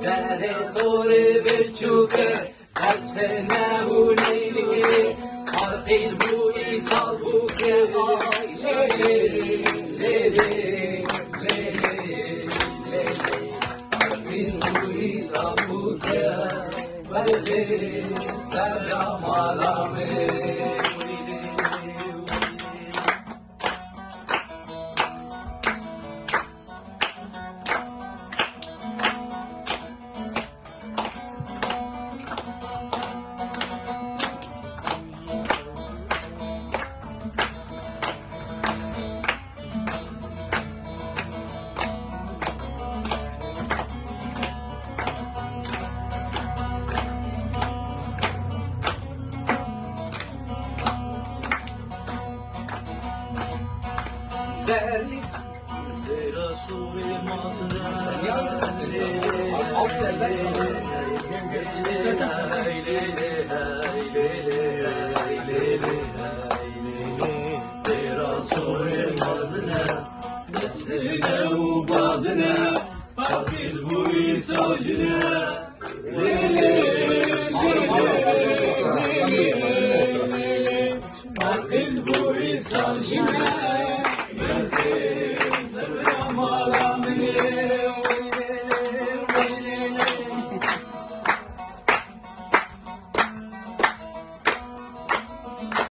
در سوره برچوکه دست نه لیلی آرقیز بو ایسال بو که آی لیلی لیلی لیلی آرقیز بو ایسال بو که ولی سلام علامه değerli Bazına, biz bu savcına.